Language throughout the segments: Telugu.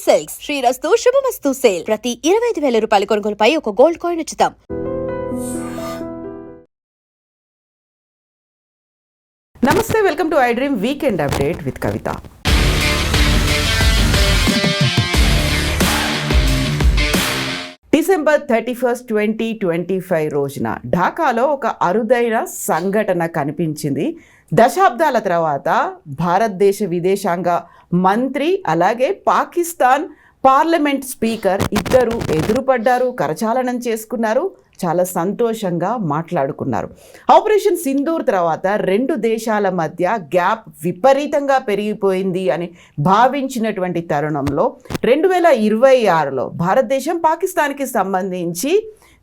సిల్క్స్ శ్రీరస్తు శుభమస్తు సేల్ ప్రతి 25,000 రూపాయల కొనుగోలుపై ఒక గోల్డ్ కాయిన్ ఉచితం. నమస్తే, welcome to I dream weekend update with Kavitha. December 31, 2025 రోజున ఢాకాలో ఒక అరుదైన సంఘటన కనిపించింది. దశాబ్దాల తర్వాత భారతదేశ విదేశాంగ మంత్రి అలాగే పాకిస్తాన్ పార్లమెంట్ స్పీకర్ ఇద్దరు ఎదురుపడ్డారు, కరచాలనం చేసుకున్నారు, చాలా సంతోషంగా మాట్లాడుకున్నారు. ఆపరేషన్ సింధూర్ తర్వాత రెండు దేశాల మధ్య గ్యాప్ విపరీతంగా పెరిగిపోయింది అని భావించినటువంటి తరుణంలో 2026లో భారతదేశం పాకిస్తాన్కి సంబంధించి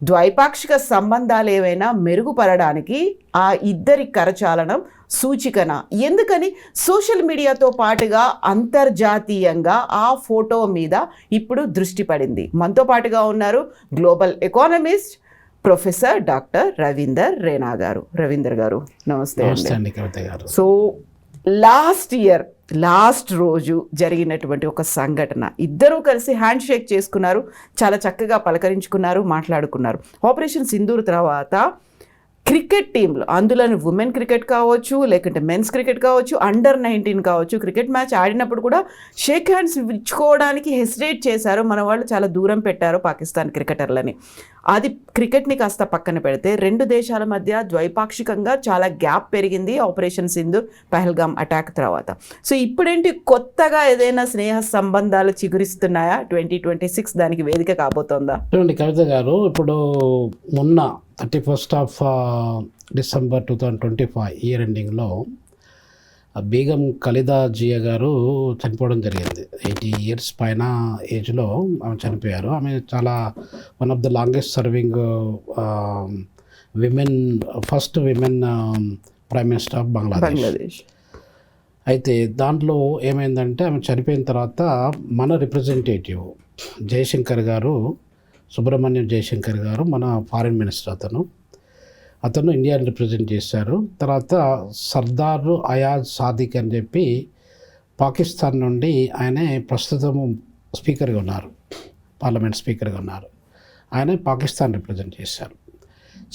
ద్వైపాక్షిక సంబంధాలు ఏవైనా మెరుగుపడడానికి ఆ ఇద్దరి కరచాలనం సూచికన. ఎందుకని సోషల్ మీడియాతో పాటుగా అంతర్జాతీయంగా ఆ ఫోటో మీద ఇప్పుడు దృష్టి పడింది. మనతో పాటుగా ఉన్నారు global economist professor doctor Ravinder Raina గారు. రవీందర్ గారు నమస్తే. సో లాస్ట్ రోజు జరిగినటువంటి ఒక సంఘటన, ఇద్దరూ కలిసి హ్యాండ్ షేక్ చేసుకున్నారు, చాలా చక్కగా పలకరించుకున్నారు, మాట్లాడుకున్నారు. ఆపరేషన్ సింధూర్ తర్వాత క్రికెట్ టీంలో, అందులో ఉమెన్ క్రికెట్ కావచ్చు, లేకుంటే మెన్స్ క్రికెట్ కావచ్చు, అండర్-19 కావచ్చు, క్రికెట్ మ్యాచ్ ఆడినప్పుడు కూడా షేక్ హ్యాండ్స్ ఇచ్చుకోవడానికి హెసిటేట్ చేశారు. మన వాళ్ళు చాలా దూరం పెట్టారు పాకిస్తాన్ క్రికెటర్లని. అది క్రికెట్ని కాస్త పక్కన పెడితే రెండు దేశాల మధ్య ద్వైపాక్షికంగా చాలా గ్యాప్ పెరిగింది ఆపరేషన్ సింధూర్ పహల్గామ్ అటాక్ తర్వాత. సో ఇప్పుడేంటి కొత్తగా ఏదైనా స్నేహ సంబంధాలు చిగురిస్తున్నాయా? 2026 దానికి వేదిక కాబోతోందా? చూడండి కవిత గారు, ఇప్పుడు మొన్న 31 డిసెంబర్ 2025 ఇయర్ ఎండింగ్లో బేగం ఖలీదా జియా గారు చనిపోవడం జరిగింది. 80 years పైన ఏజ్లో ఆమె చనిపోయారు. ఆమె చాలా one of the longest serving first women prime minister of Bangladesh. అయితే దాంట్లో ఏమైందంటే ఆమె చనిపోయిన తర్వాత మన రిప్రజెంటేటివ్ జయశంకర్ గారు, సుబ్రహ్మణ్యం జయశంకర్ గారు, మన ఫారిన్ మినిస్టర్, అతను ఇండియాని రిప్రజెంట్ చేశారు. తర్వాత సర్దార్ అయాజ్ సాదిక్ అని చెప్పి పాకిస్తాన్ నుండి ఆయనే ప్రస్తుతం స్పీకర్గా ఉన్నారు, పార్లమెంట్ స్పీకర్గా ఉన్నారు. ఆయన పాకిస్తాన్ రిప్రజెంట్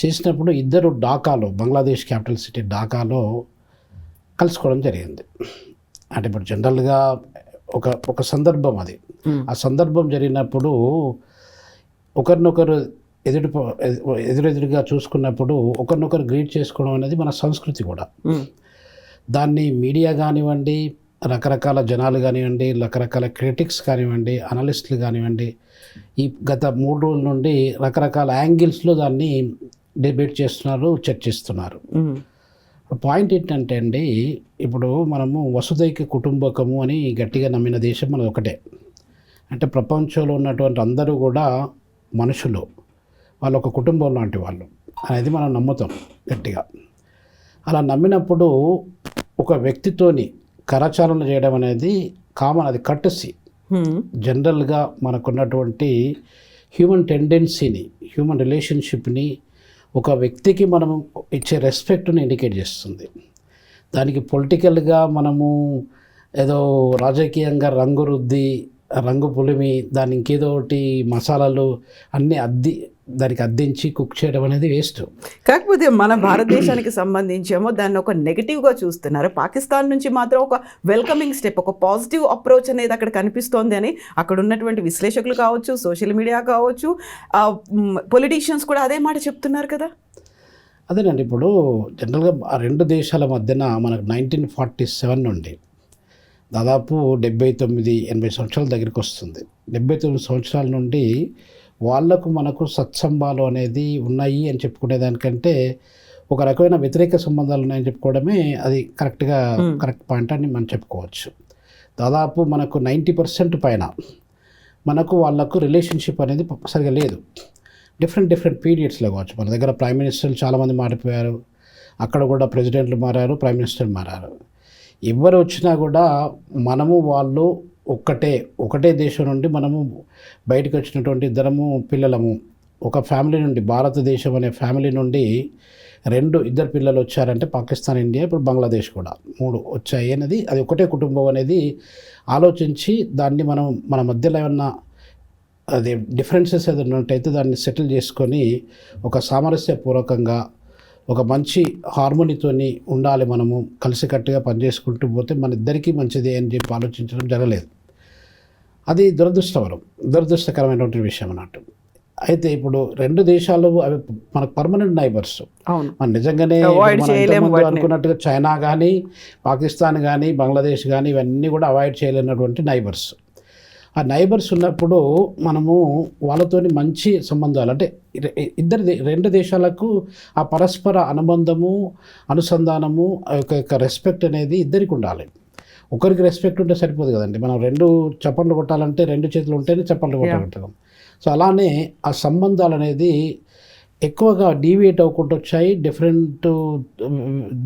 చేసినప్పుడు ఇద్దరు ఢాకాలో, బంగ్లాదేశ్ క్యాపిటల్ సిటీ ఢాకాలో కలుసుకోవడం జరిగింది. అంటే ఇప్పుడు జనరల్గా ఒక సందర్భం అది. ఆ సందర్భం జరిగినప్పుడు ఒకరినొకరు ఎదురెదురుగా చూసుకున్నప్పుడు ఒకరినొకరు గ్రీట్ చేసుకోవడం అనేది మన సంస్కృతి కూడా. దాన్ని మీడియా కానివ్వండి, రకరకాల జనాలు కానివ్వండి, రకరకాల క్రిటిక్స్ కానివ్వండి, అనలిస్టులు కానివ్వండి, ఈ గత 3 రోజుల నుండి రకరకాల యాంగిల్స్లో దాన్ని డిబేట్ చేస్తున్నారు, చర్చిస్తున్నారు. పాయింట్ ఏంటంటే అండి, ఇప్పుడు మనము వసుదైక కుటుంబకము అని గట్టిగా నమ్మిన దేశం మనది ఒకటే. అంటే ప్రపంచంలో ఉన్నటువంటి అందరూ కూడా మనుషులు, వాళ్ళు ఒక కుటుంబం లాంటి వాళ్ళు అనేది మనం నమ్ముతాం గట్టిగా. అలా నమ్మినప్పుడు ఒక వ్యక్తితోని కరచాలన చేయడం అనేది కామన్, అది కర్టసీ. జనరల్గా మనకున్నటువంటి హ్యూమన్ టెండెన్సీని, హ్యూమన్ రిలేషన్షిప్ని, ఒక వ్యక్తికి మనం ఇచ్చే రెస్పెక్ట్ని ఇండికేట్ చేస్తుంది. దానికి పొలిటికల్గా మనము ఏదో రాజకీయంగా రంగు రుద్ది, రంగు పులిమి, దాన్ని ఇంకేదో ఒకటి మసాలాలు అన్నీ దానికి అద్దించి కుక్ చేయడం అనేది వేస్ట్. కాకపోతే మన భారతదేశానికి సంబంధించేమో దాన్ని ఒక నెగిటివ్గా చూస్తున్నారు. పాకిస్తాన్ నుంచి మాత్రం ఒక వెల్కమింగ్ స్టెప్, ఒక పాజిటివ్ అప్రోచ్ అనేది అక్కడ కనిపిస్తోంది అని అక్కడ ఉన్నటువంటి విశ్లేషకులు కావచ్చు, సోషల్ మీడియా కావచ్చు, పొలిటీషియన్స్ కూడా అదే మాట చెప్తున్నారు కదా. అదేనండి, ఇప్పుడు జనరల్గా ఆ రెండు దేశాల మధ్యన మనకు 1947 నుండి దాదాపు 79-80 సంవత్సరాల దగ్గరికి వస్తుంది. 79 సంవత్సరాల నుండి వాళ్లకు మనకు సత్సంబాలు అనేది ఉన్నాయి అని చెప్పుకునేదానికంటే ఒక రకమైన వ్యతిరేక సంబంధాలు ఉన్నాయని చెప్పుకోవడమే అది కరెక్ట్ పాయింట్ అని మనం చెప్పుకోవచ్చు. దాదాపు మనకు 90% పైన మనకు వాళ్లకు రిలేషన్షిప్ అనేది సరిగా లేదు. డిఫరెంట్ పీరియడ్స్లో కావచ్చు. మన దగ్గర ప్రైమ్ మినిస్టర్లు చాలామంది మారిపోయారు, అక్కడ కూడా ప్రెసిడెంట్లు మారారు, ప్రైమ్ మినిస్టర్లు మారారు. ఎవరు వచ్చినా కూడా మనము వాళ్ళు ఒకటే దేశం నుండి మనము బయటకు వచ్చినటువంటి ఇద్దరము పిల్లలము ఒక ఫ్యామిలీ నుండి, భారతదేశం అనే ఫ్యామిలీ నుండి ఇద్దరు పిల్లలు వచ్చారంటే పాకిస్తాన్, ఇండియా, ఇప్పుడు బంగ్లాదేశ్ కూడా 3 వచ్చాయి అనేది, అది ఒకటే కుటుంబం అనేది ఆలోచించి దాన్ని మన మధ్యలో ఏమన్నా అది డిఫరెన్సెస్ ఏదైనా ఉన్నట్టయితే దాన్ని సెటిల్ చేసుకొని ఒక సామరస్యపూర్వకంగా ఒక మంచి హార్మోనీతోని ఉండాలి, మనము కలిసికట్టుగా పనిచేసుకుంటూ పోతే మన ఇద్దరికీ మంచిది అని చెప్పి ఆలోచించడం జరగలేదు. అది దురదృష్టకరమైనటువంటి విషయం అన్నట్టు. అయితే ఇప్పుడు 2 దేశాలు అవి మనకు పర్మనెంట్ నైబర్స్. అవును, మనం నిజంగానే అనుకున్నట్టుగా చైనా కానీ, పాకిస్తాన్ కానీ, బంగ్లాదేశ్ కానీ ఇవన్నీ కూడా అవాయిడ్ చేయలేనటువంటి నైబర్స్. ఆ నైబర్స్ ఉన్నప్పుడు మనము వాళ్ళతోని మంచి సంబంధాలు, అంటే 2 దేశాలకు ఆ పరస్పర అనుబంధము, అనుసంధానము, ఒక రెస్పెక్ట్ అనేది ఇద్దరికి ఉండాలి. ఒకరికి రెస్పెక్ట్ ఉంటే సరిపోదు కదండి. మనం 2 చప్పట్లు కొట్టాలంటే 2 చేతులు ఉంటేనే చప్పట్లు కొట్టగలుగుతాం. సో అలానే ఆ సంబంధాలు అనేది ఎక్కువగా డీవియేట్ అవ్వకుండా వచ్చాయి. డిఫరెంట్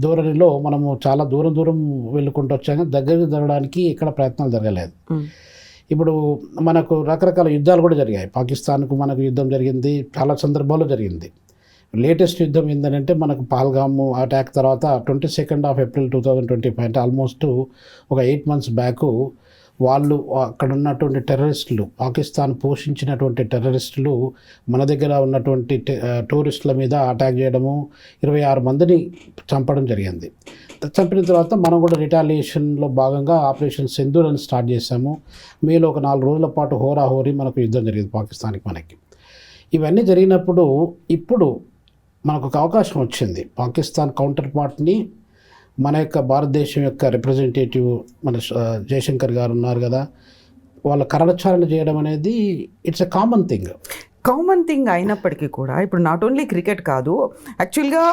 ధోరణిలో మనము చాలా దూరం వెళ్ళుకుంటూ వచ్చాము. దగ్గరికి జరగడానికి ఇక్కడ ప్రయత్నాలు జరగలేదు. ఇప్పుడు మనకు రకరకాల యుద్ధాలు కూడా జరిగాయి. పాకిస్తాన్కు మనకు యుద్ధం జరిగింది, చాలా సందర్భాల్లో జరిగింది. లేటెస్ట్ యుద్ధం ఏంటంటే మనకు పహల్గామ్ అటాక్ తర్వాత 22 ఏప్రిల్ 2025, అంటే ఆల్మోస్ట్ ఒక 8 months బ్యాక్ వాళ్ళు అక్కడ ఉన్నటువంటి టెర్రరిస్టులు, పాకిస్తాన్ పోషించినటువంటి టెర్రరిస్టులు మన దగ్గర ఉన్నటువంటి టూరిస్టుల మీద అటాక్ చేయడము, 26 మందిని చంపడం జరిగింది. చంపిన తర్వాత మనం కూడా రిటాలియేషన్లో భాగంగా ఆపరేషన్ సింధూర్ అని స్టార్ట్ చేశాము. మీలో ఒక 4 రోజుల పాటు హోరాహోరీ మనకు యుద్ధం జరిగింది పాకిస్తాన్కి మనకి. ఇవన్నీ జరిగినప్పుడు ఇప్పుడు మనకు ఒక అవకాశం వచ్చింది. పాకిస్తాన్ కౌంటర్ పార్ట్ని మన యొక్క భారతదేశం యొక్క రిప్రజెంటేటివ్ మన జయశంకర్ గారు ఉన్నారు కదా, వాళ్ళ కరచాలన చేయడం అనేది ఇట్స్ ఎ కామన్ థింగ్ అయినప్పటికీ కూడా ఇప్పుడు నాట్ ఓన్లీ క్రికెట్ కాదు, యాక్చువల్గా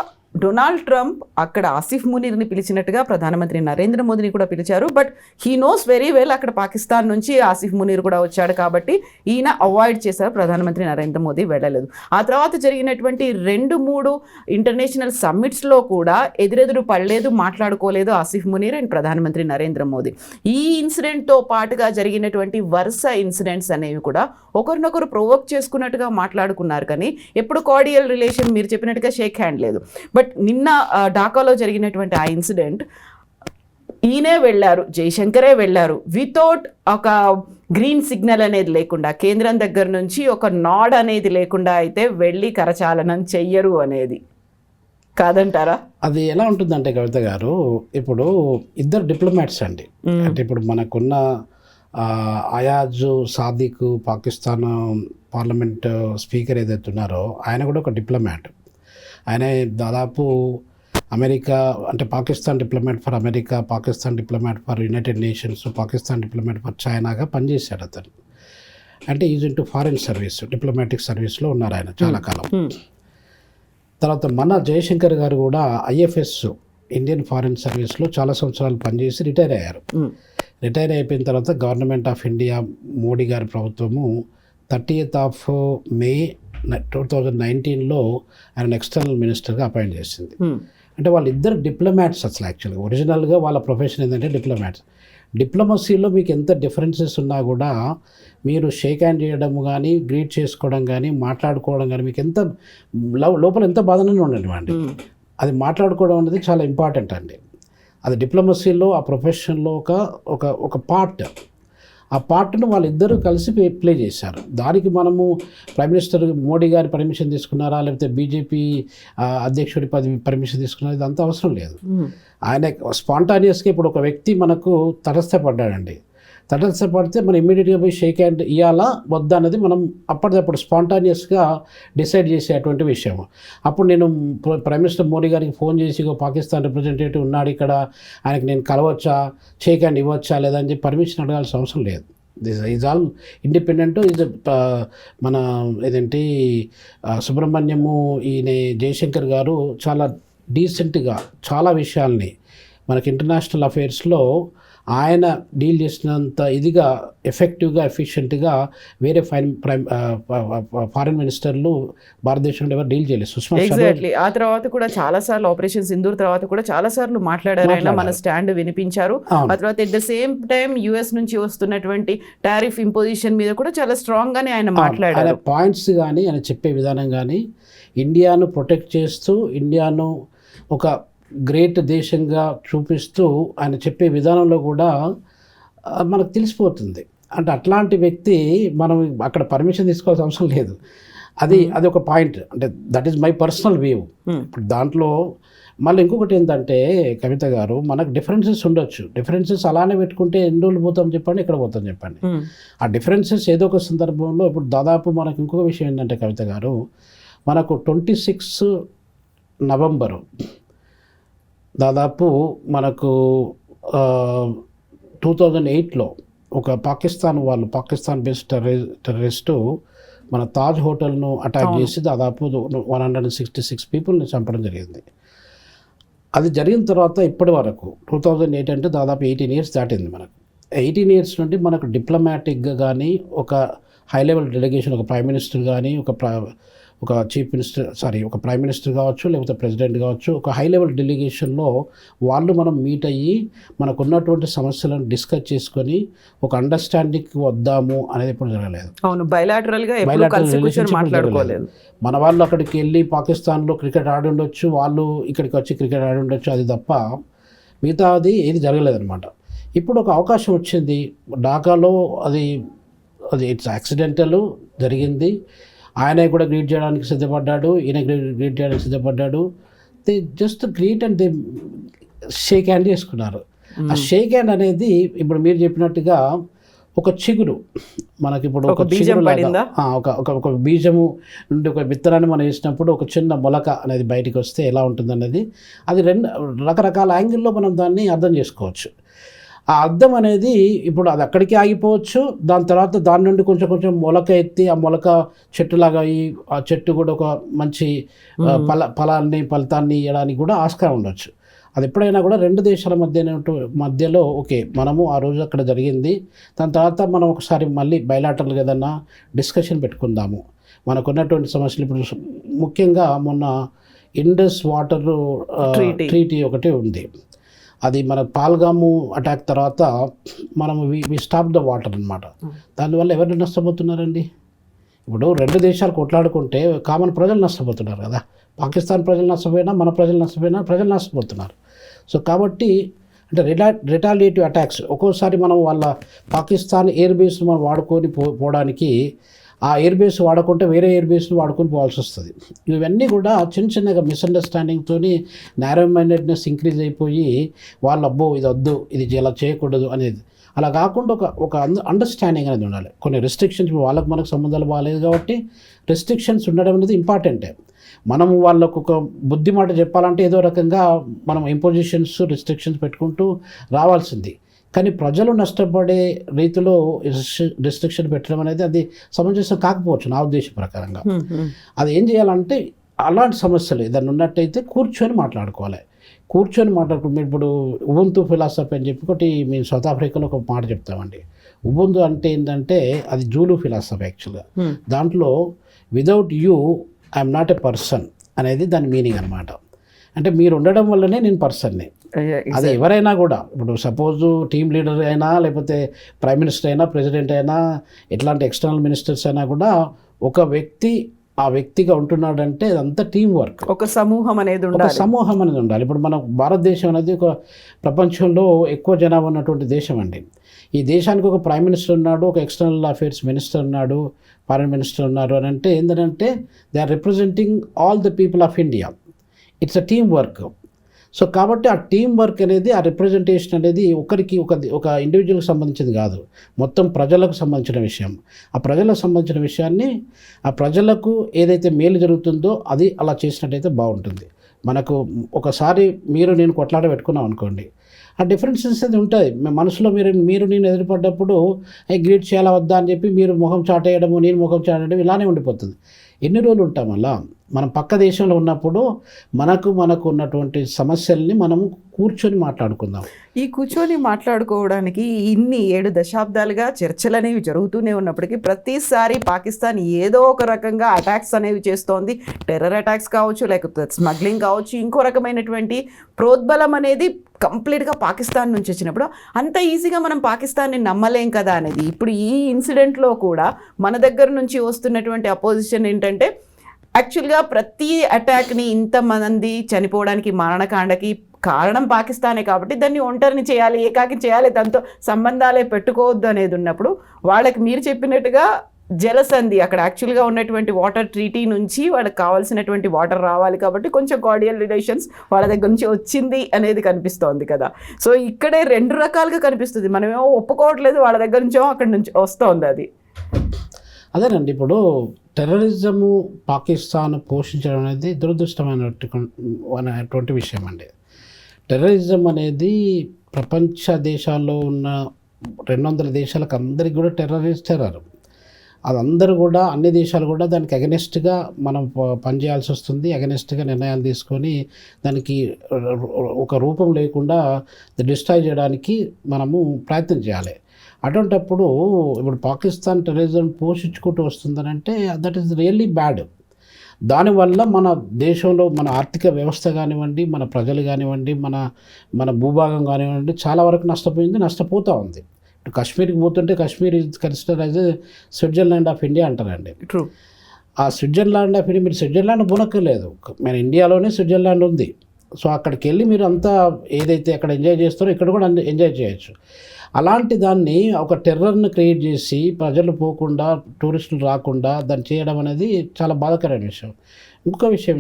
డొనాల్డ్ ట్రంప్ అక్కడ ఆసిఫ్ మునీర్ని పిలిచినట్టుగా ప్రధానమంత్రి నరేంద్ర మోదీని కూడా పిలిచారు. But he knows very well అక్కడ పాకిస్తాన్ నుంచి ఆసిఫ్ మునీర్ కూడా వచ్చాడు కాబట్టి ఈయన అవాయిడ్ చేశారు, ప్రధానమంత్రి నరేంద్ర మోదీ వెళ్ళలేదు. ఆ తర్వాత జరిగినటువంటి 2-3 ఇంటర్నేషనల్ సమ్మిట్స్లో కూడా ఎదురెదురు పడలేదు, మాట్లాడుకోలేదు ఆసిఫ్ మునీర్ అండ్ ప్రధానమంత్రి నరేంద్ర మోదీ. ఈ ఇన్సిడెంట్తో పాటుగా జరిగినటువంటి వరుస ఇన్సిడెంట్స్ అనేవి కూడా ఒకరినొకరు ప్రొవోక్ చేసుకున్నట్టుగా మాట్లాడుకున్నారు, కానీ ఎప్పుడు కార్డియల్ రిలేషన్ మీరు చెప్పినట్టుగా షేక్ హ్యాండ్ లేదు. బట్ నిన్న ఢాకాలో జరిగినటువంటి ఆ ఇన్సిడెంట్, ఈయనే వెళ్ళారు, జయశంకరే వెళ్ళారు, వితౌట్ ఒక గ్రీన్ సిగ్నల్ అనేది లేకుండా, కేంద్రం దగ్గర నుంచి ఒక నాడ్ అనేది లేకుండా అయితే వెళ్ళి కరచాలనం చెయ్యరు అనేది కాదంటారా? అది ఎలా ఉంటుందంటే కవిత గారు, ఇప్పుడు ఇద్దరు డిప్లొమాట్స్ అండి. అంటే ఇప్పుడు మనకున్న అయాజ్ సాదిక్ పాకిస్తాన్ పార్లమెంట్ స్పీకర్ ఏదైతే ఉన్నారో ఆయన కూడా ఒక డిప్లొమాట్. ఆయన దాదాపు అమెరికా, అంటే Pakistan diplomat for America, Pakistan diplomat for United Nations, Pakistan diplomat for చైనాగా పనిచేశాడు అతను. అంటే is into foreign service, diplomatic సర్వీస్లో ఉన్నారు ఆయన చాలా కాలం. తర్వాత మన జయశంకర్ గారు కూడా IFS ఇండియన్ ఫారిన్ సర్వీస్లో చాలా సంవత్సరాలు పనిచేసి రిటైర్ అయ్యారు. రిటైర్ అయిపోయిన తర్వాత గవర్నమెంట్ ఆఫ్ ఇండియా మోడీ గారి ప్రభుత్వము 30th May 2019లో ఆయన ఎక్స్టర్నల్ మినిస్టర్గా అపాయింట్ చేసింది. అంటే వాళ్ళిద్దరు డిప్లొమాట్స్. అసలు యాక్చువల్గా ఒరిజినల్గా వాళ్ళ ప్రొఫెషన్ ఏంటంటే డిప్లొమాట్స్. డిప్లొమసీలో మీకు ఎంత డిఫరెన్సెస్ ఉన్నా కూడా మీరు షేక్ హ్యాండ్ చేయడం కానీ, గ్రీట్ చేసుకోవడం కానీ, మాట్లాడుకోవడం కానీ, మీకు ఎంత లోపల ఎంత బాధనే ఉండండి, అది మాట్లాడుకోవడం అనేది చాలా ఇంపార్టెంట్ అండి. అది డిప్లొమసీలో, ఆ ప్రొఫెషన్లో ఒక పార్ట్. ఆ పార్ట్ను వాళ్ళిద్దరూ కలిసి ప్లే చేశారు. దానికి మనము ప్రైమ్ మినిస్టర్ మోడీ గారి పర్మిషన్ తీసుకున్నారా, లేకపోతే బీజేపీ అధ్యక్షుడి పర్మిషన్ తీసుకున్నారా, ఇదంతా అవసరం లేదు. ఆయన స్పాంటానియస్గా ఇప్పుడు ఒక వ్యక్తి మనకు తటస్థపడ్డాడండి. తటస్థపడితే మనం ఇమ్మీడియట్గా పోయి షేక్ హ్యాండ్ ఇవ్వాలా వద్దా అనేది మనం అప్పటిదప్పుడు స్పాంటానియస్గా డిసైడ్ చేసేటువంటి విషయం. అప్పుడు నేను ప్రైమ్ మినిస్టర్ మోడీ గారికి ఫోన్ చేసి పాకిస్తాన్ రిప్రజెంటేటివ్ ఉన్నాడు ఇక్కడ, ఆయనకి నేను కలవచ్చా, షేక్ హ్యాండ్ ఇవ్వచ్చా లేదా అని చెప్పి పర్మిషన్ అడగాల్సిన అవసరం లేదు. This is all independent. మన ఏదేంటి సుబ్రహ్మణ్యము ఈయన జయశంకర్ గారు చాలా డీసెంట్గా చాలా విషయాల్ని మనకి ఇంటర్నేషనల్ అఫైర్స్లో ఆయన డీల్ చేసినంత ఇదిగా ఎఫెక్టివ్గా ఎఫిషియెంట్గా వేరే ఫారిన్ మినిస్టర్లు భారతదేశంలో ఎవరు డీల్ చేయలేదు. సుష్మా స్వరాజ్ ఎగ్జాక్ట్లీ. ఆ తర్వాత కూడా చాలా సార్లు ఆపరేషన్ సింధూర్ తర్వాత కూడా చాలా సార్లు మాట్లాడారు ఆయన, మన స్టాండ్ వినిపించారు. ఆ తర్వాత at the same time US నుంచి వస్తున్నటువంటి టారిఫ్ ఇంపోజిషన్ మీద కూడా చాలా స్ట్రాంగ్ గానే ఆయన మాట్లాడారు. ఆయన పాయింట్స్ కానీ ఆయన చెప్పే విధానం కానీ ఇండియాను ప్రొటెక్ట్ చేస్తూ ఇండియాను ఒక గ్రేట్ దేశంగా చూపిస్తూ ఆయన చెప్పే విధానంలో కూడా మనకు తెలిసిపోతుంది. అంటే అట్లాంటి వ్యక్తి మనం అక్కడ పర్మిషన్ తీసుకోవాల్సిన అవసరం లేదు. అది ఒక పాయింట్. అంటే that is my personal view. ఇప్పుడు దాంట్లో మళ్ళీ ఇంకొకటి ఏంటంటే కవిత గారు, మనకు డిఫరెన్సెస్ ఉండొచ్చు. డిఫరెన్సెస్ అలానే పెట్టుకుంటే ఎన్ని రోజులు పోతాం చెప్పండి, ఎక్కడ పోతాం చెప్పండి. ఆ డిఫరెన్సెస్ ఏదో ఒక సందర్భంలో ఇప్పుడు దాదాపు మనకు ఇంకొక విషయం ఏంటంటే కవిత గారు, మనకు 26 నవంబరు దాదాపు మనకు 2008లో ఒక పాకిస్తాన్ బేస్డ్ టెర్రరిస్టు మన తాజ్ హోటల్ను అటాక్ చేసి దాదాపు 166 పీపుల్ని చంపడం జరిగింది. అది జరిగిన తర్వాత ఇప్పటి వరకు 2008 అంటే దాదాపు 18 ఇయర్స్ దాటింది. మనకు 18 ఇయర్స్ నుండి మనకు డిప్లొమాటిక్గా కానీ ఒక హై లెవెల్ డెలిగేషన్, ఒక ప్రైమ్ మినిస్టర్ కానీ ఒక ప్రైమ్ మినిస్టర్ కావచ్చు, లేకపోతే ప్రెసిడెంట్ కావచ్చు, ఒక హై లెవెల్ డెలిగేషన్లో వాళ్ళు మనం మీట్ అయ్యి మనకు ఉన్నటువంటి సమస్యలను డిస్కస్ చేసుకొని ఒక అండర్స్టాండింగ్కి వద్దాము అనేది ఎప్పుడు జరగలేదు. అవును, బైలాటరల్గా మాట్లాడుకోలేదు. మన వాళ్ళు అక్కడికి వెళ్ళి పాకిస్తాన్లో క్రికెట్ ఆడి ఉండొచ్చు, వాళ్ళు ఇక్కడికి వచ్చి క్రికెట్ ఆడి ఉండొచ్చు, అది తప్ప మిగతాది ఏది జరగలేదన్నమాట. ఇప్పుడు ఒక అవకాశం వచ్చింది ఢాకాలో, అది ఇట్స్ యాక్సిడెంటల్ జరిగింది. ఆయన కూడా గ్రీట్ చేయడానికి సిద్ధపడ్డాడు, ఈయన గ్రీట్ చేయడానికి సిద్ధపడ్డాడు. They just greet and they shake hand చేసుకున్నారు. ఆ షేక్ హ్యాండ్ అనేది ఇప్పుడు మీరు చెప్పినట్టుగా ఒక చిగురు, మనకి ఇప్పుడు ఒక చిగురు లాగా ఒక బీజము నుండి ఒక విత్తనాన్ని మనం వేసినప్పుడు ఒక చిన్న మొలక అనేది బయటికి వస్తే ఎలా ఉంటుంది అనేది, అది రకరకాల యాంగిల్లో మనం దాన్ని అర్థం చేసుకోవచ్చు. ఆ అర్థం అనేది ఇప్పుడు అది అక్కడికి ఆగిపోవచ్చు. దాని తర్వాత దాని నుండి కొంచెం మొలక ఎత్తి ఆ మొలక చెట్టులాగా అయ్యి ఆ చెట్టు కూడా ఒక మంచి ఫలితాన్ని ఇవ్వడానికి కూడా ఆస్కారం ఉండొచ్చు. అది ఎప్పుడైనా కూడా రెండు దేశాల మధ్యలో ఓకే, మనము ఆ రోజు అక్కడ జరిగింది, దాని తర్వాత మనం ఒకసారి మళ్ళీ బైలాటరల్గా ఏదన్నా డిస్కషన్ పెట్టుకుందాము. మనకున్నటువంటి సమస్యలు ఇప్పుడు ముఖ్యంగా మొన్న ఇండస్ వాటర్ ట్రీటీ ఒకటి ఉంది. అది మన పాల్గాము అటాక్ తర్వాత మనము వి స్టాప్ ద వాటర్ అనమాట. దానివల్ల ఎవరు నష్టపోతున్నారండి? ఇప్పుడు రెండు దేశాలు కొట్లాడుకుంటే కామన్ ప్రజలు నష్టపోతున్నారు కదా. పాకిస్తాన్ ప్రజలు నష్టపోయినా, మన ప్రజలు నష్టపోయినా ప్రజలు నష్టపోతున్నారు. సో కాబట్టి అంటే రిటాలియేటివ్ అటాక్స్ ఒక్కోసారి మనం వాళ్ళ పాకిస్తాన్ ఎయిర్ బేస్ను మనం వాడుకొని పోవడానికి ఆ ఎయిర్ బేస్ వాడకుంటే వేరే ఎయిర్ బేస్ను వాడుకొని పోవాల్సి వస్తుంది. ఇవన్నీ కూడా చిన్నగా మిస్అండర్స్టాండింగ్తో నారో మైండెడ్నెస్ ఇంక్రీజ్ అయిపోయి వాళ్ళు అబ్బో ఇది వద్దు, ఇది ఇలా చేయకూడదు అనేది, అలా కాకుండా ఒక అండర్స్టాండింగ్ అనేది ఉండాలి. కొన్ని రెస్ట్రిక్షన్స్ వాళ్ళకు మనకు సంబంధాలు బాగాలేదు కాబట్టి రెస్ట్రిక్షన్స్ ఉండడం అనేది ఇంపార్టెంటే. మనము వాళ్ళకు ఒక బుద్ధి మాట చెప్పాలంటే ఏదో రకంగా మనం ఇంపోజిషన్స్ రెస్ట్రిక్షన్స్ పెట్టుకుంటూ రావాల్సింది. కానీ ప్రజలు నష్టపడే రీతిలో రెస్ట్రిక్షన్ పెట్టడం అనేది అది సమంజసం కాకపోవచ్చు నా ఉద్దేశం ప్రకారంగా. అది ఏం చేయాలంటే అలాంటి సమస్యలు ఏదైనా ఉన్నట్టయితే కూర్చొని మాట్లాడుకోవాలి. మీరు ఇప్పుడు ఉబుంతు ఫిలాసఫీ అని చెప్పి ఒకటి మేము సౌత్ ఆఫ్రికాలో ఒక మాట చెప్తామండి. ఉబుంతు అంటే ఏంటంటే అది జూలు ఫిలాసఫీ యాక్చువల్గా. దాంట్లో without you I'm not a person అనేది దాని మీనింగ్ అనమాట. అంటే మీరు ఉండడం వల్లనే నేను పర్సన్ని. అది ఎవరైనా కూడా, ఇప్పుడు సపోజ్ టీమ్ లీడర్ అయినా, లేకపోతే ప్రైమ్ మినిస్టర్ అయినా, ప్రెసిడెంట్ అయినా, ఎట్లాంటి ఎక్స్టర్నల్ మినిస్టర్స్ అయినా కూడా ఒక వ్యక్తి ఆ వ్యక్తిగా ఉంటున్నాడంటే అదంతా టీం వర్క్, ఒక సమూహం అనేది ఉండాలి. ఇప్పుడు మన భారతదేశం అనేది ఒక ప్రపంచంలో ఎక్కువ జనాభా ఉన్నటువంటి దేశం అండి. ఈ దేశానికి ఒక ప్రైమ్ మినిస్టర్ ఉన్నాడు, ఒక ఎక్స్టర్నల్ అఫేర్స్ మినిస్టర్ ఉన్నాడు, ఫారెన్ మినిస్టర్ ఉన్నారు అని అంటే ఏంటంటే they are representing all the people of India. It's a team work. So కాబట్టి ఆ టీం వర్క్ అనేది, ఆ రిప్రజెంటేషన్ అనేది ఒక ఇండివిజువల్కి సంబంధించింది కాదు, మొత్తం ప్రజలకు సంబంధించిన విషయం. ఆ ప్రజలకు సంబంధించిన విషయాన్ని ఆ ప్రజలకు ఏదైతే మేలు జరుగుతుందో అది అలా చేసినట్టయితే బాగుంటుంది. మనకు ఒకసారి నేను కొట్లాట పెట్టుకున్నాం అనుకోండి, ఆ డిఫరెన్సెస్ అది ఉంటుంది మనసులో. నేను ఎదురుపడ్డప్పుడు గ్రీట్ చేయాలా వద్దా అని చెప్పి మీరు ముఖం చాటేయడము, నేను ముఖం చాటేయడం ఇలానే ఉండిపోతుంది. ఎన్ని రోజులు ఉంటాం అలా? మనం పక్క దేశంలో ఉన్నప్పుడు మనకు ఉన్నటువంటి సమస్యల్ని మనం కూర్చొని మాట్లాడుకుందాం. ఈ కూర్చొని మాట్లాడుకోవడానికి ఇన్ని 7 దశాబ్దాలుగా చర్చలు అనేవి జరుగుతూనే ఉన్నప్పటికీ ప్రతిసారి పాకిస్తాన్ ఏదో ఒక రకంగా అటాక్స్ అనేవి చేస్తోంది. టెర్రర్ అటాక్స్ కావచ్చు, లేకపోతే స్మగ్లింగ్ కావచ్చు, ఇంకో రకమైనటువంటి ప్రోద్బలం అనేది కంప్లీట్గా పాకిస్తాన్ నుంచి వచ్చినప్పుడు అంత ఈజీగా మనం పాకిస్తాన్ని నమ్మలేం కదా అనేది. ఇప్పుడు ఈ ఇన్సిడెంట్లో కూడా మన దగ్గర నుంచి వస్తున్నటువంటి అపోజిషన్ ఏంటంటే, యాక్చువల్గా ప్రతి అటాక్ని ఇంతమంది చనిపోవడానికి, మారణకాండకి కారణం పాకిస్తానే కాబట్టి దాన్ని ఒంటరిని చేయాలి, ఏకాకి చేయాలి, దాంతో సంబంధాలే పెట్టుకోవద్దు అనేది ఉన్నప్పుడు వాళ్ళకి మీరు చెప్పినట్టుగా జలసంధి, అక్కడ యాక్చువల్గా ఉన్నటువంటి వాటర్ ట్రీటీ నుంచి వాళ్ళకి కావాల్సినటువంటి వాటర్ రావాలి కాబట్టి కొంచెం కార్డియల్ రిలేషన్స్ వాళ్ళ దగ్గర నుంచి వచ్చింది అనేది కనిపిస్తోంది కదా. సో ఇక్కడే 2 రకాలుగా కనిపిస్తుంది. మనమేమో ఒప్పుకోవట్లేదు, వాళ్ళ దగ్గర నుంచో అక్కడి నుంచి వస్తోంది అది. అదేనండి, ఇప్పుడు టెర్రరిజము పాకిస్తాన్ పోషించడం అనేది దురదృష్టమైనటువంటి విషయం అండి. టెర్రరిజం అనేది ప్రపంచ దేశాల్లో ఉన్న 200 దేశాలకు అందరికీ కూడా టెర్రర్. అదందరూ కూడా, అన్ని దేశాలు కూడా దానికి అగెనెస్ట్గా మనం పనిచేయాల్సి వస్తుంది. అగెనెస్ట్గా నిర్ణయాలు తీసుకొని దానికి ఒక రూపం లేకుండా డిస్ట్రాయ్ చేయడానికి మనము ప్రయత్నం చేయాలి. అటువంటప్పుడు ఇప్పుడు పాకిస్తాన్ టెర్రరిజం పోషించుకుంటూ వస్తుందనంటే దట్ ఈస్ రియల్లీ బ్యాడ్. దానివల్ల మన దేశంలో మన ఆర్థిక వ్యవస్థ కానివ్వండి, మన ప్రజలు కానివ్వండి, మన భూభాగం కానివ్వండి చాలా వరకు నష్టపోతూ ఉంది. ఇటు కాశ్మీర్కి పోతుంటే Kashmir is consider as Switzerland of India అంటారండి. ట్రూ. ఆ స్విట్జర్లాండ్ ఆఫ్ ఇండియా, మీరు స్విట్జర్లాండ్ పోనక్కర్లేదు, మన ఇండియాలోనే స్విట్జర్లాండ్ ఉంది. సో అక్కడికి వెళ్ళి మీరు అంతా ఏదైతే అక్కడ ఎంజాయ్ చేస్తారో ఇక్కడ కూడా ఎంజాయ్ చేయొచ్చు. అలాంటి దాన్ని ఒక టెర్రర్ని క్రియేట్ చేసి ప్రజలు పోకుండా, టూరిస్టులు రాకుండా దాన్ని చేయడం అనేది చాలా బాధాకరమైన విషయం. ఇంకొక విషయం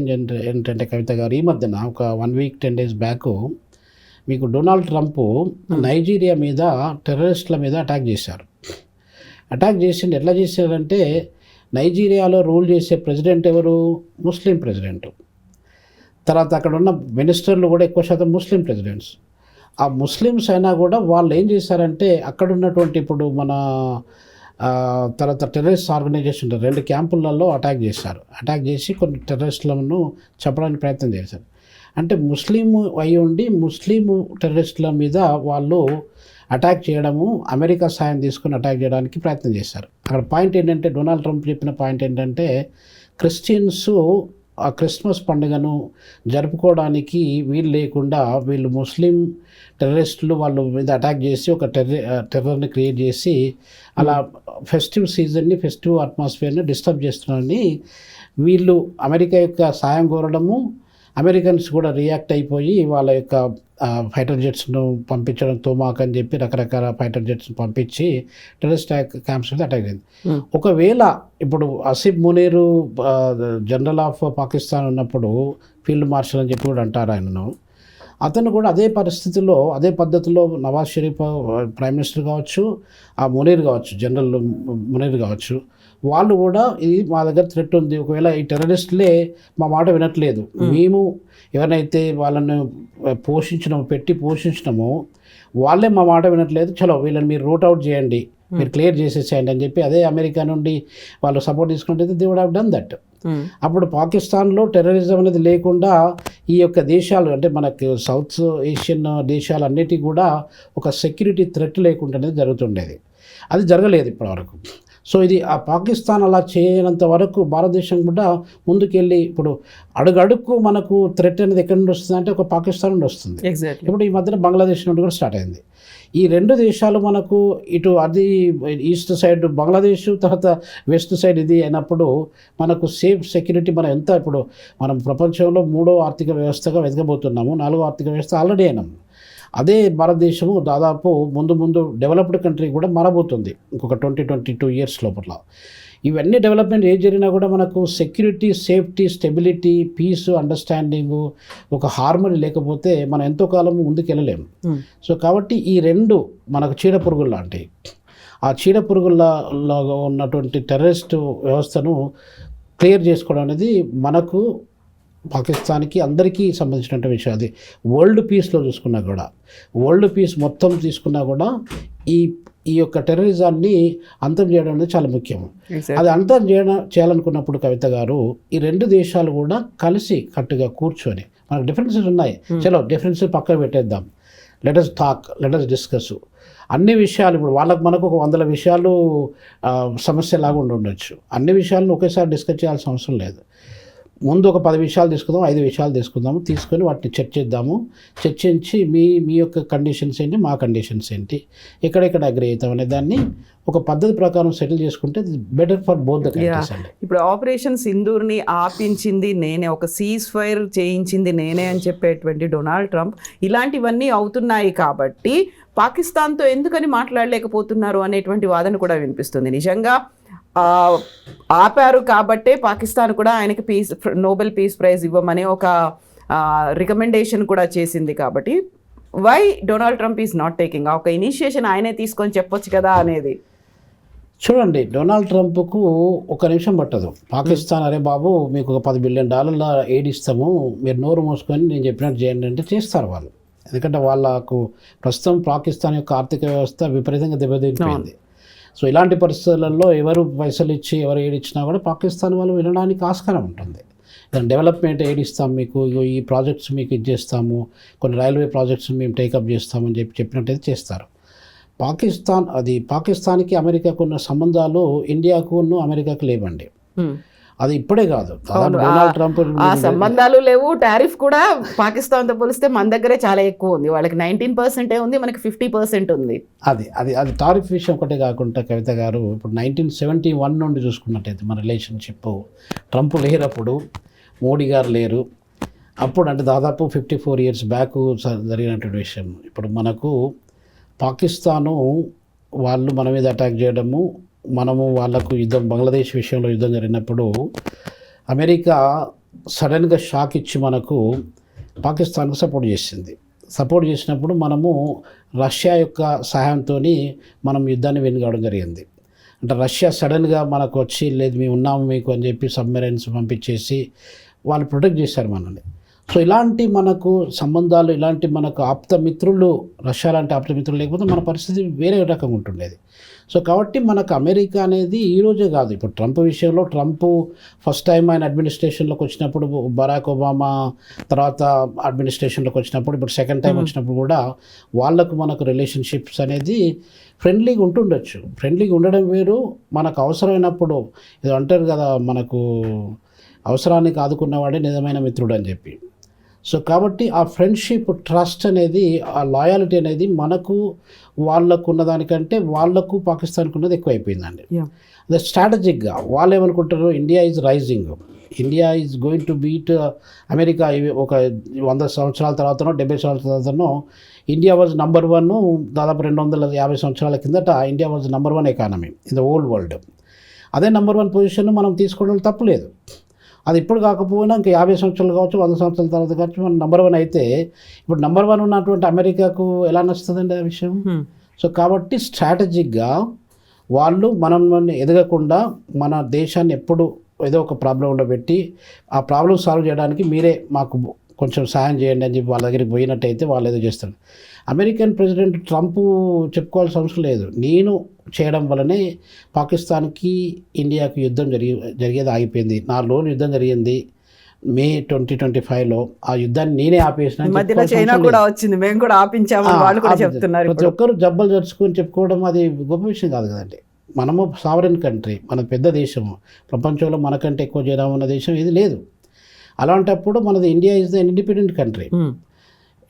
ఏంటంటే కవిత గారు, ఈ మధ్యన ఒక 1 వీక్ 10 డేస్ బ్యాక్ మీకు డొనాల్డ్ ట్రంప్ నైజీరియా మీద టెర్రరిస్టుల మీద అటాక్ చేశారు. ఎట్లా చేశారంటే, నైజీరియాలో రూల్ చేసే ప్రెసిడెంట్ ఎవరు? ముస్లిం ప్రెసిడెంట్. తర్వాత అక్కడ ఉన్న మినిస్టర్లు కూడా ఎక్కువ శాతం ముస్లిం ప్రెసిడెంట్స్. ఆ ముస్లిమ్స్ అయినా కూడా వాళ్ళు ఏం చేశారంటే, అక్కడ ఉన్నటువంటి ఇప్పుడు మన తర్వాత టెర్రరిస్ట్ ఆర్గనైజేషన్ 2 క్యాంపులలో అటాక్ చేసి కొన్ని టెర్రరిస్టులను చంపడానికి ప్రయత్నం చేశారు. అంటే ముస్లిం అయి ఉండి ముస్లిం టెర్రరిస్టుల మీద వాళ్ళు అటాక్ చేయడము, అమెరికా సాయం తీసుకుని అటాక్ చేయడానికి ప్రయత్నం చేశారు. అక్కడ పాయింట్ ఏంటంటే, డొనాల్డ్ ట్రంప్ చెప్పిన పాయింట్ ఏంటంటే, క్రిస్టియన్స్ ఆ క్రిస్మస్ పండుగను జరుపుకోవడానికి వీలు లేకుండా వీళ్ళు ముస్లిం టెర్రరిస్టులు వాళ్ళ మీద అటాక్ చేసి ఒక టెర్రర్ని క్రియేట్ చేసి అలా ఫెస్టివ్ సీజన్ని, ఫెస్టివ్ అట్మాస్ఫియర్ని డిస్టర్బ్ చేస్తున్నారని వీళ్ళు అమెరికా యొక్క సాయం కోరడము, అమెరికన్స్ కూడా రియాక్ట్ అయిపోయి వాళ్ళ యొక్క ఫైటర్ జెట్స్ను పంపించడం, తోమాక్ అని చెప్పి రకరకాల ఫైటర్ జెట్స్ను పంపించి టెర్రరిస్ట్ క్యాంప్స్ మీద అటాక్ అయింది. ఒకవేళ ఇప్పుడు as if Munir general of Pakistan ఉన్నప్పుడు ఫీల్డ్ మార్షల్ అని చెప్పి కూడా అంటారు ఆయనను. అతను కూడా అదే పరిస్థితుల్లో, అదే పద్ధతిలో నవాజ్ షరీఫ్ ప్రైమ్ మినిస్టర్ కావచ్చు, ఆ మునీర్ కావచ్చు, జనరల్ మునీర్ కావచ్చు, వాళ్ళు కూడా ఇది మా దగ్గర థ్రెట్ ఉంది, ఒకవేళ ఈ టెర్రరిస్టులే మా మాట వినట్లేదు, మేము ఎవరినైతే వాళ్ళని పెట్టి పోషించినామో వాళ్ళే మా మాట వినట్లేదు, చలో వీళ్ళని మీరు రూట్ అవుట్ చేయండి, మీరు క్లియర్ చేసేసేయండి అని చెప్పి అదే అమెరికా నుండి వాళ్ళు సపోర్ట్ తీసుకుంటే they would have done that. అప్పుడు పాకిస్తాన్లో టెర్రరిజం అనేది లేకుండా ఈ యొక్క దేశాలు, అంటే మనకు సౌత్ ఏషియన్ దేశాలన్నిటికీ కూడా ఒక సెక్యూరిటీ థ్రెట్ లేకుండా జరుగుతుండేది. అది జరగలేదు ఇప్పటివరకు. సో ఇది ఆ పాకిస్తాన్ అలా చేయనంత వరకు భారతదేశం కూడా ముందుకెళ్ళి, ఇప్పుడు అడుగడుక్కు మనకు థ్రెట్ అనేది ఎక్కడి నుండి వస్తుంది అంటే ఒక పాకిస్తాన్ నుండి వస్తుంది. ఇప్పుడు ఈ మధ్యన బంగ్లాదేశ్ నుండి కూడా స్టార్ట్ అయింది. ఈ 2 దేశాలు మనకు ఇటు అది ఈస్ట్ సైడ్ బంగ్లాదేశ్, తర్వాత వెస్ట్ సైడ్ ఇది అయినప్పుడు మనకు సేఫ్ సెక్యూరిటీ మనం ఎంత, ఇప్పుడు మనం ప్రపంచంలో 3వ ఆర్థిక వ్యవస్థగా వెతకబోతున్నాము, 4వ ఆర్థిక వ్యవస్థ ఆల్రెడీ అయినాము. అదే భారతదేశము దాదాపు ముందు డెవలప్డ్ కంట్రీ కూడా మారబోతుంది ఇంకొక 20-22 ఇయర్స్ లోపల. ఇవన్నీ డెవలప్మెంట్ ఏం జరిగినా కూడా మనకు security, safety, stability, peace, understanding, ఒక హార్మనీ లేకపోతే మనం ఎంతో కాలం ముందుకు వెళ్ళలేము. సో కాబట్టి ఈ 2 మనకు చీడపురుగులు లాంటివి. ఆ చీడపురుగుల్లో ఉన్నటువంటి టెర్రరిస్ట్ వ్యవస్థను క్లియర్ చేసుకోవడం అనేది మనకు, పాకిస్తాన్కి, అందరికీ సంబంధించినటువంటి విషయం. అది వరల్డ్ పీస్లో చూసుకున్నా కూడా, వరల్డ్ పీస్ మొత్తం తీసుకున్నా కూడా ఈ ఈ యొక్క టెర్రరిజాన్ని అంతం చేయడం అనేది చాలా ముఖ్యం. అది అంతం చేయాలనుకున్నప్పుడు కవిత గారు ఈ రెండు దేశాలు కూడా కలిసి కట్టుగా కూర్చొని, మనకు డిఫరెన్సెస్ ఉన్నాయి, చలో డిఫరెన్సెస్ పక్కన పెట్టేద్దాం, లెటస్ టాక్, లెటస్ డిస్కస్ అన్ని విషయాలు. ఇప్పుడు వాళ్ళకు మనకు ఒక 100 విషయాలు సమస్యలాగా ఉండొచ్చు. అన్ని విషయాలను ఒకేసారి డిస్కస్ చేయాల్సిన అవసరం లేదు. ముందు ఒక 10 విషయాలు తీసుకుందాం, 5 విషయాలు తీసుకొని వాటిని చర్చిద్దాము. చర్చించి మీ యొక్క కండిషన్స్ ఏంటి, మా కండిషన్స్ ఏంటి, ఎక్కడెక్కడ అగ్రి అవుతాం అనే దాన్ని ఒక పద్ధతి ప్రకారం సెటిల్ చేసుకుంటే better for both the countries అండి. ఇప్పుడు ఆపరేషన్ సింధూర్ని ఆపించింది నేనే, ఒక సీజ్ ఫైర్ చేయించింది నేనే అని చెప్పేటువంటి డొనాల్డ్ ట్రంప్ ఇలాంటివన్నీ అవుతున్నాయి కాబట్టి పాకిస్తాన్తో ఎందుకని మాట్లాడలేకపోతున్నారు అనేటువంటి వాదన కూడా వినిపిస్తుంది. నిజంగా ఆపారు కాబట్టే పాకిస్తాన్ కూడా ఆయనకి నోబెల్ పీస్ ప్రైజ్ ఇవ్వమని ఒక రికమెండేషన్ కూడా చేసింది. కాబట్టి why Donald Trump is not taking ఒక ఇనిషియేషన్ ఆయనే తీసుకొని చెప్పొచ్చు కదా అనేది. చూడండి, డొనాల్డ్ ట్రంప్కు ఒక నిమిషం పట్టదు. పాకిస్తాన్ అరే బాబు మీకు ఒక $10 బిలియన్ ఎయిడ్ ఇస్తాము, మీరు నోరు మూసుకొని నేను చెప్పినట్టు చేయండి అంటే చేస్తారు వాళ్ళు. ఎందుకంటే వాళ్ళకు ప్రస్తుతం పాకిస్తాన్ యొక్క ఆర్థిక వ్యవస్థ విపరీతంగా దెబ్బతింటుంది. సో ఇలాంటి పరిస్థితులలో ఎవరు పైసలు ఇచ్చి ఎవరు ఎయిడ్ ఇచ్చినా కూడా పాకిస్తాన్ వాళ్ళు వినడానికి ఆస్కారం ఉంటుంది. డెవలప్మెంట్ ఎయిడ్ ఇస్తాం మీకు, ఈ ప్రాజెక్ట్స్ మీకు ఇచ్చేస్తాము, కొన్ని రైల్వే ప్రాజెక్ట్స్ మేము టేకప్ చేస్తామని చెప్పినట్టయితే చేస్తారు. పాకిస్తాన్కి అమెరికాకు ఉన్న సంబంధాలు ఇండియాకు అమెరికాకు లేవండి. అది ఇప్పుడే కాదు, డొనాల్డ్ ట్రంప్ ఆ సంబంధాలు లేవు. టారిఫ్ కూడా పాకిస్తాన్తో పోలిస్తే మన దగ్గరే చాలా ఎక్కువ ఉంది. వాళ్ళకి 19% ఉంది, మనకి 50% ఉంది. అది టారిఫ్ విషయం ఒకటే కాకుండా కవిత గారు, ఇప్పుడు 1971 నుండి చూసుకున్నట్టయితే మన రిలేషన్షిప్, ట్రంప్ లేనప్పుడు మోడీ గారు లేరు, అప్పుడు అంటే దాదాపు 54 years బ్యాక్ జరిగినటువంటి విషయం. ఇప్పుడు మనకు పాకిస్తాను వాళ్ళు మన మీద అటాక్ చేయడము, మనము వాళ్ళకు యుద్ధం, బంగ్లాదేశ్ విషయంలో యుద్ధం జరిగినప్పుడు అమెరికా సడన్గా షాక్ ఇచ్చి మనకు పాకిస్తాన్కు సపోర్ట్ చేసినప్పుడు మనము రష్యా యొక్క సహాయంతో మనం యుద్ధాన్ని వెనుకావడం జరిగింది. అంటే రష్యా సడన్గా మనకు వచ్చి లేదు మేము ఉన్నాము మీకు అని చెప్పి సబ్మెరైన్స్ పంపించేసి వాళ్ళు ప్రొటెక్ట్ చేశారు మనల్ని. సో ఇలాంటి మనకు సంబంధాలు, ఇలాంటి మనకు ఆప్తమిత్రులు, రష్యా లాంటి ఆప్తమిత్రులు లేకపోతే మన పరిస్థితి వేరే రకంగా ఉంటుండేది. సో కాబట్టి మనకు అమెరికా అనేది ఈరోజే కాదు, ఇప్పుడు ట్రంప్ విషయంలో ట్రంప్ ఫస్ట్ టైం ఆయన అడ్మినిస్ట్రేషన్లోకి వచ్చినప్పుడు, బరాక్ ఒబామా తర్వాత అడ్మినిస్ట్రేషన్లోకి వచ్చినప్పుడు, ఇప్పుడు సెకండ్ టైం వచ్చినప్పుడు కూడా వాళ్ళకు మనకు రిలేషన్షిప్స్ అనేది ఫ్రెండ్లీగా ఉంటుండొచ్చు. ఫ్రెండ్లీగా ఉండడం వేరు, మనకు అవసరమైనప్పుడు ఇది అంటారు కదా, మనకు అవసరానికి ఆదుకున్నవాడే నిజమైన మిత్రుడు అని చెప్పి. సో కాబట్టి ఆ ఫ్రెండ్షిప్, ట్రస్ట్ అనేది, ఆ లాయాలిటీ అనేది మనకు వాళ్ళకు ఉన్నదానికంటే వాళ్ళకు పాకిస్తాన్కి ఉన్నది ఎక్కువ అయిపోయిందండి. అదే స్ట్రాటజిక్గా వాళ్ళు ఏమనుకుంటారు, India is rising, India is going to beat America. ఒక 100 సంవత్సరాల తర్వాతనో 70 సంవత్సరాల తర్వాతనో ఇండియా వాజ్ నంబర్ 1. దాదాపు 250 సంవత్సరాల కిందట India was number 1 economy in the old world. అదే నంబర్ 1 పొజిషన్ మనం తీసుకోవడం తప్పులేదు. అది ఇప్పుడు కాకపోయినా ఇంకా 50 సంవత్సరాలు కావచ్చు, 100 సంవత్సరాల తర్వాత కావచ్చు, మనం నంబర్ 1 అయితే ఇప్పుడు నంబర్ 1 ఉన్నటువంటి అమెరికాకు ఎలా నచ్చుతుందండి ఆ విషయం. సో కాబట్టి స్ట్రాటజిక్గా వాళ్ళు మనం ఎదగకుండా మన దేశాన్ని ఎప్పుడు ఏదో ఒక ప్రాబ్లంలో పెట్టి ఆ ప్రాబ్లం సాల్వ్ చేయడానికి మీరే మాకు కొంచెం సాయం చేయండి అని చెప్పి వాళ్ళ దగ్గరికి పోయినట్టయితే వాళ్ళు ఏదో చేస్తారు. అమెరికన్ ప్రెసిడెంట్ ట్రంప్ చెప్పుకోవాల్సిన అవసరం లేదు, నేను చేయడం వల్లనే పాకిస్తాన్కి ఇండియాకి యుద్ధం జరిగేది ఆగిపోయింది. 4 రోజులు యుద్ధం జరిగింది మే 2025లో. ఆ యుద్ధాన్ని నేనే ఆపేసిన. మధ్యలో చైనా కూడా వచ్చింది, మేము కూడా ఆపించాము వాళ్ళు కూడా చెప్తున్నారు. ప్రతి ఒక్కరు జబ్బలు జరుచుకొని చెప్పుకోవడం అది గొప్ప విషయం కాదు కదండి. మనము సావరెన్ కంట్రీ, మన పెద్ద దేశము, ప్రపంచంలో మనకంటే ఎక్కువ జనాభా ఉన్న దేశం ఇది లేదు. అలాంటప్పుడు మనది India is the independent country,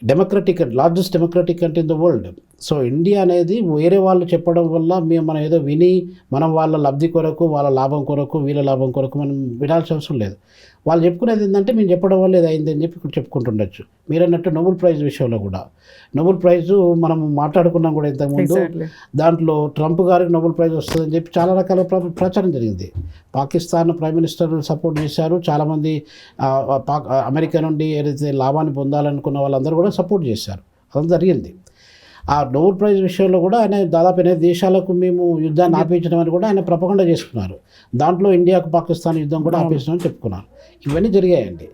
democratic, largest democratic country in the world. So India అనేది వేరే వాళ్ళు చెప్పడం వల్ల మనం ఏదో విని మనం వాళ్ళ లబ్ధి కొరకు, వాళ్ళ లాభం కొరకు, వీళ్ళ లాభం కొరకు మనం వినాల్సిన అవసరం లేదు. వాళ్ళు చెప్పుకునేది ఏంటంటే మేము చెప్పడం వల్ల ఇది అయిందని చెప్పి ఇక్కడ చెప్పుకుంటుండొచ్చు. మీరు అన్నట్టు నోబెల్ ప్రైజ్ విషయంలో కూడా నోబెల్ ప్రైజు మనం మాట్లాడుకున్నాం కూడా ఇంతకుముందు. దాంట్లో ట్రంప్ గారికి నోబెల్ ప్రైజ్ వస్తుందని చెప్పి చాలా రకాల ప్రచారం జరిగింది. పాకిస్తాన్ ప్రైమ్ మినిస్టర్ సపోర్ట్ చేశారు, చాలామంది అమెరికా నుండి ఏదైతే లాభాన్ని పొందాలనుకున్న వాళ్ళందరూ కూడా సపోర్ట్ చేశారు, అదంతా జరిగింది. ఆ నోబెల్ ప్రైజ్ విషయంలో కూడా ఆయన దాదాపు 8 దేశాలకు మేము యుద్ధాన్ని ఆపించడం అని కూడా ఆయన ప్రపగండ చేసుకున్నారు. దాంట్లో ఇండియాకు పాకిస్తాన్ యుద్ధం కూడా ఆపించడం చెప్పుకున్నారు. ఇవన్నీ జరిగాయండి.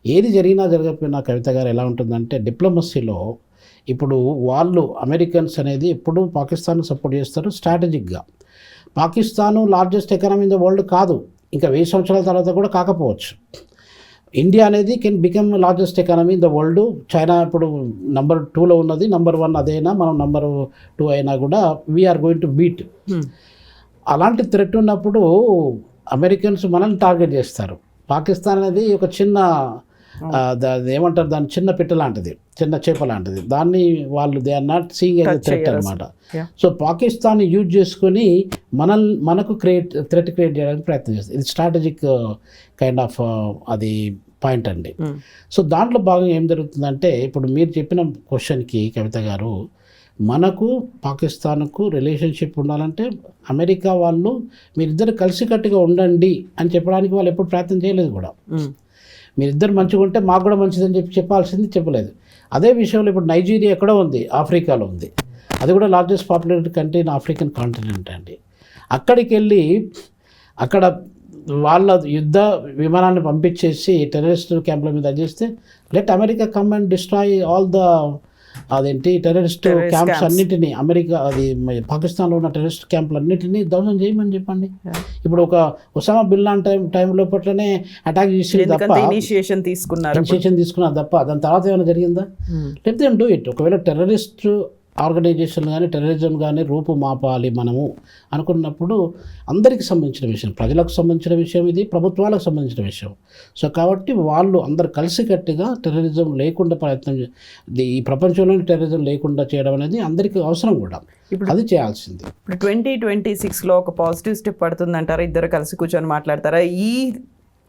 ఏది జరిగినా జరగకపోయినా కవిత గారు ఎలా ఉంటుందంటే డిప్లొమసీలో ఇప్పుడు వాళ్ళు అమెరికన్స్ అనేది ఎప్పుడు పాకిస్తాన్ సపోర్ట్ చేస్తారు స్ట్రాటజిక్గా. Pakistan largest economy in the world కాదు, ఇంకా 1000 సంవత్సరాల తర్వాత కూడా కాకపోవచ్చు. ఇండియా అనేది can become largest economy in the world. China ఇప్పుడు నెంబర్ 2లో ఉన్నది, నెంబర్ 1 అదైనా మనం నెంబర్ 2 అయినా కూడా వీఆర్ గోయింగ్ టు బీట్. అలాంటి థ్రెట్ ఉన్నప్పుడు అమెరికన్స్ మనల్ని టార్గెట్ చేస్తారు. పాకిస్తాన్ అనేది ఒక చిన్న ఏమంటారు దాన్ని, చిన్న పిట్ట లాంటిది, చిన్న చేప లాంటిది. దాన్ని వాళ్ళు they are not seeing as a threat అనమాట. సో పాకిస్తాన్ యూజ్ చేసుకొని మనకు థ్రెట్ క్రియేట్ చేయడానికి ప్రయత్నం చేస్తుంది. ఇది స్ట్రాటజిక్ కైండ్ ఆఫ్ అది పాయింట్ అండి. సో దాంట్లో భాగంగా ఏం జరుగుతుందంటే, ఇప్పుడు మీరు చెప్పిన క్వశ్చన్కి కవిత గారు, మనకు పాకిస్తాన్కు రిలేషన్షిప్ ఉండాలంటే అమెరికా వాళ్ళు మీరిద్దరు కలిసికట్టుగా ఉండండి అని చెప్పడానికి వాళ్ళు ఎప్పుడు ప్రయత్నం చేయలేదు కూడా. మీరిద్దరు మంచిగా ఉంటే మాకు కూడా మంచిదని చెప్పాల్సింది చెప్పలేదు. అదే విషయంలో ఇప్పుడు నైజీరియా ఎక్కడో ఉంది, ఆఫ్రికాలో ఉంది. అది కూడా largest populated country in African continent అండి. అక్కడికి వెళ్ళి అక్కడ వాళ్ళ యుద్ధ విమానాన్ని పంపించేసి టెర్రరిస్ట్ క్యాంపుల మీద చేస్తే let America come and destroy all the అదేంటి టెర్రరిస్ట్ క్యాంప్స్ అన్నింటినీ, అమెరికా అది పాకిస్తాన్లో ఉన్న టెర్రరిస్ట్ క్యాంపులు అన్నింటినీ ధ్వంసం చేయమని చెప్పండి. ఇప్పుడు ఒక ఒసామా బిన్ లాడెన్ టైం లోపట్లనే అటాక్ చేసి తప్ప ఇనిషియేషన్ తీసుకున్నారు తప్ప దాని తర్వాత ఏమైనా జరిగిందా? Let them do it. ఒకవేళ టెర్రరిస్ట్ ఆర్గనైజేషన్ కానీ టెర్రరిజం కానీ రూపు మాపాలి మనము అనుకున్నప్పుడు అందరికి సంబంధించిన విషయం, ప్రజలకు సంబంధించిన విషయం, ఇది ప్రభుత్వాలకు సంబంధించిన విషయం. సో కాబట్టి వాళ్ళు అందరు కలిసికట్టుగా టెర్రరిజం లేకుండా ప్రయత్నం, ఈ ప్రపంచంలోని టెర్రరిజం లేకుండా చేయడం అనేది అందరికీ అవసరం కూడా. ఇప్పుడు అది చేయాల్సింది. ఇప్పుడు 2026లో ఒక పాజిటివ్ స్టెప్ పడుతుందంటారా? ఇద్దరు కలిసి కూర్చొని మాట్లాడతారా?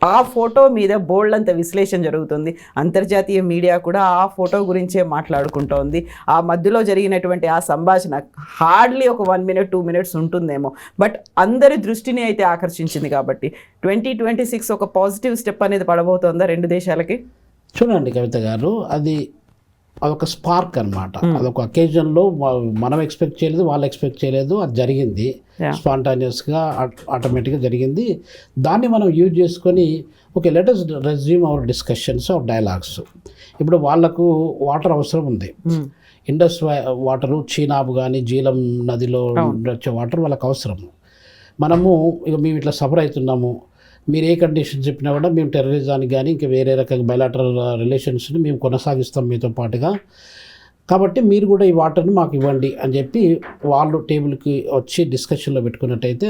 ఆ ఫోటో మీద బోల్డ్ అంత విశ్లేషణ జరుగుతుంది. అంతర్జాతీయ మీడియా కూడా ఆ ఫోటో గురించే మాట్లాడుకుంటోంది. ఆ మధ్యలో జరిగినటువంటి ఆ సంభాషణ హార్డ్లీ ఒక 1 minute 2 minutes ఉంటుందేమో, బట్ అందరి దృష్టిని అయితే ఆకర్షించింది. కాబట్టి 2026 ఒక పాజిటివ్ స్టెప్ అనేది పడబోతోందా 2 దేశాలకి? చూడండి కవిత గారు, అదొక స్పార్క్ అనమాట. అదొక అకేజన్లో మనం ఎక్స్పెక్ట్ చేయలేదు, వాళ్ళు ఎక్స్పెక్ట్ చేయలేదు, అది జరిగింది స్పాంటానియస్గా, ఆటోమేటిక్గా జరిగింది. దాన్ని మనం యూజ్ చేసుకొని okay let us resume our discussions or dialogues. ఇప్పుడు వాళ్ళకు వాటర్ అవసరం ఉంది, ఇండస్ వాటరు, చీనాబ్ కానీ జీలం నదిలో వచ్చే వాటర్ వాళ్ళకి అవసరం. మనము మేము ఇట్లా సఫర్ అవుతున్నాము, మీరు ఏ కండిషన్ చెప్పినా కూడా మేము టెర్రరిజానికి కానీ ఇంకా వేరే రకంగా బయలాటరల్ రిలేషన్స్ని మేము కొనసాగిస్తాం మీతో పాటుగా, కాబట్టి మీరు కూడా ఈ వాటర్ని మాకు ఇవ్వండి అని చెప్పి వాళ్ళు టేబుల్కి వచ్చి డిస్కషన్లో పెట్టుకున్నట్టయితే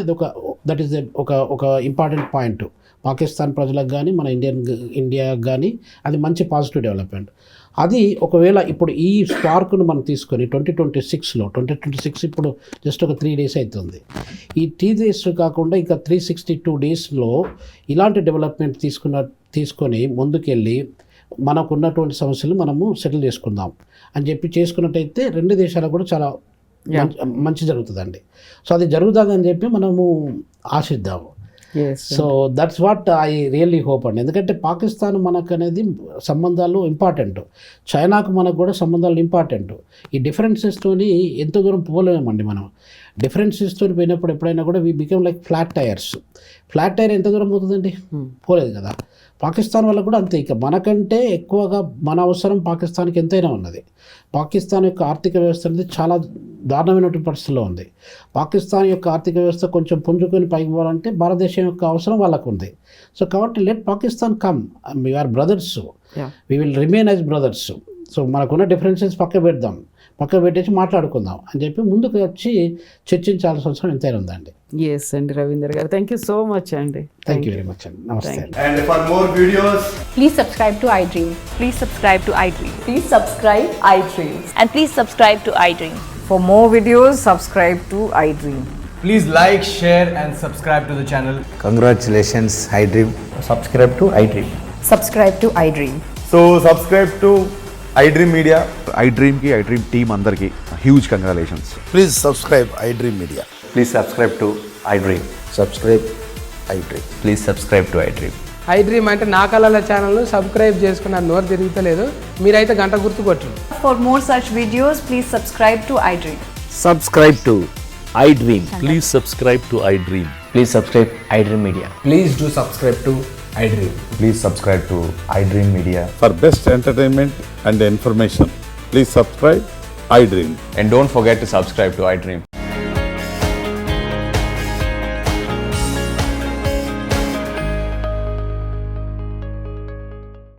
దట్ ఈస్ ఒక ఇంపార్టెంట్ పాయింట్. పాకిస్తాన్ ప్రజలకు కానీ మన ఇండియాకి కానీ అది మంచి పాజిటివ్ డెవలప్మెంట్. అది ఒకవేళ ఇప్పుడు ఈ స్పార్క్ను మనం తీసుకొని 2026 ఇప్పుడు జస్ట్ ఒక 3 days అవుతుంది. ఈ 3 days కాకుండా ఇంకా 362 daysలో ఇలాంటి డెవలప్మెంట్ తీసుకొని ముందుకెళ్ళి మనకున్నటువంటి సమస్యలు మనము సెటిల్ చేసుకుందాం అని చెప్పి చేసుకున్నట్టయితే 2 దేశాలకు కూడా చాలా మంచి జరుగుతుందండి. సో అది జరుగుతుందని చెప్పి మనము ఆశిద్దాము. So that's what I really hope అండి. ఎందుకంటే పాకిస్తాన్ మనకు అనేది సంబంధాలు ఇంపార్టెంట్, చైనాకు మనకు కూడా సంబంధాలు ఇంపార్టెంట్. ఈ డిఫరెన్సెస్తోని ఎంతో దూరం పోలేమండి మనం. డిఫరెన్సెస్తో పోయినప్పుడు ఎప్పుడైనా కూడా we become like flat tyres. Flat tyre ఎంత దూరం పోతుందండి? పోలేదు కదా. పాకిస్తాన్ వల్ల కూడా అంతే. ఇక మనకంటే ఎక్కువగా మన అవసరం పాకిస్తాన్కి ఎంతైనా ఉన్నది. పాకిస్తాన్ యొక్క ఆర్థిక వ్యవస్థ అనేది చాలా దారుణమైనటువంటి పరిస్థితిలో ఉంది. పాకిస్తాన్ యొక్క ఆర్థిక వ్యవస్థ కొంచెం పుంజుకొని పైకి పోవాలంటే భారతదేశం యొక్క అవసరం వాళ్ళకు ఉంది. సో కాబట్టి let Pakistan come, we are brothers, we will remain as brothers. So మనకున్న డిఫరెన్సెస్ పక్క పెట్టేసి మాట్లాడుకుందాం అని చెప్పి ముందుకు వచ్చి చర్చించాల్సిన అవసరం ఎంతైనా ఉందండి. ఎస్ అండి రవీందర్ గారు, థ్యాంక్ యూ సో మచ్ అండి. థ్యాంక్ యూ వెరీ మచ్ అండి. నమస్తే. And for more videos, Please subscribe to iDream. Please subscribe to iDream. Please subscribe iDream. And please subscribe to iDream. For more videos, subscribe to iDream. please like, share and subscribe to the channel. Congratulations, iDream. Subscribe to iDream. Subscribe to iDream. So subscribe to iDream Media. iDream team andarki huge congratulations. Please subscribe iDream Media. Please subscribe to iDream. Subscribe iDream. Please subscribe to iDream. iDream అంటే నా కళల ఛానల్ను సబ్స్క్రైబ్ చేసుకున్న నోరు తిరుగుతలేదు, మీరైతే గంట గుర్తు కొట్టండి. For more such videos, please subscribe to iDream. Subscribe to iDream. Please subscribe to iDream. Please subscribe iDream Media. Please do subscribe to iDream. Please subscribe to iDream Media. For best entertainment and information, please subscribe iDream. And don't forget to subscribe to iDream.